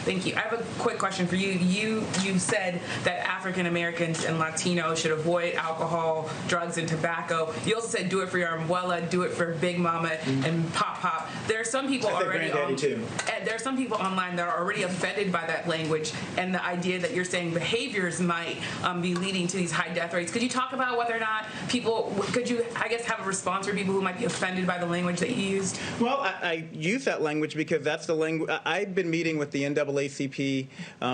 Thank you. I have a quick question for you. You said that African Americans and Latinos should avoid alcohol, drugs, and tobacco. You also said do it for your abuela, do it for Big Mama and Pop Pop. There are some people already there are some people online that are already offended by that language and the idea that you're saying behaviors might be leading to these high death rates. Could you talk about whether or not could you, I guess, have a response for people who might be offended by the language that you used? Well, I use that language because that's the language. I've been meeting with the NAACP,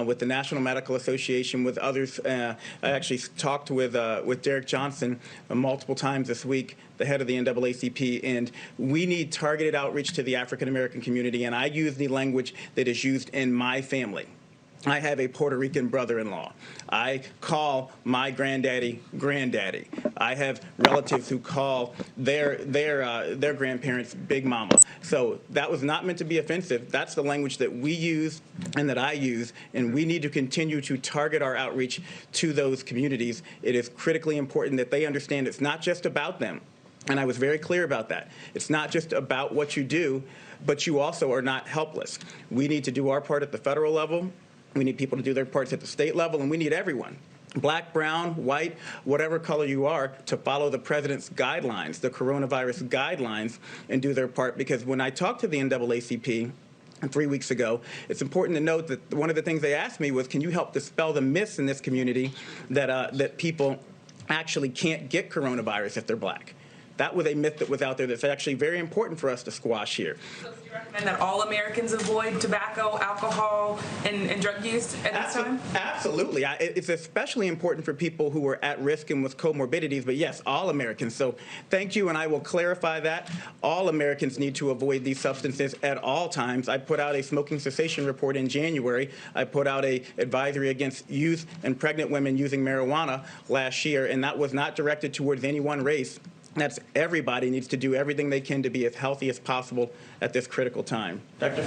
with the National Medical Association, with others. I actually talked with Derek Johnson multiple times this week, the head of the NAACP, and we need targeted outreach to the African American community, and I use the language that is used in my family. I have a Puerto Rican brother-in-law. I call my granddaddy granddaddy. I have relatives who call their grandparents Big Mama. So that was not meant to be offensive. That's the language that we use and that I use, and we need to continue to target our outreach to those communities. It is critically important that they understand it's not just about them. And I was very clear about that. It's not just about what you do, but you also are not helpless. We need to do our part at the federal level. We need people to do their parts at the state level, and we need everyone, black, brown, white, whatever color you are, to follow the president's guidelines, the coronavirus guidelines, and do their part. Because when I talked to the NAACP 3 weeks ago, it's important to note that one of the things they asked me was, can you help dispel the myths in this community that people actually can't get coronavirus if they're black? That was a myth that was out there that's actually very important for us to squash here. So do you recommend that all Americans avoid tobacco, alcohol, and drug use at this time? Absolutely. It's especially important for people who are at risk and with comorbidities, but yes, all Americans. So thank you, and I will clarify that. All Americans need to avoid these substances at all times. I put out a smoking cessation report in January. I put out an advisory against youth and pregnant women using marijuana last year, and that was not directed towards any one race. That's everybody needs to do everything they can to be as healthy as possible at this critical time. Dr.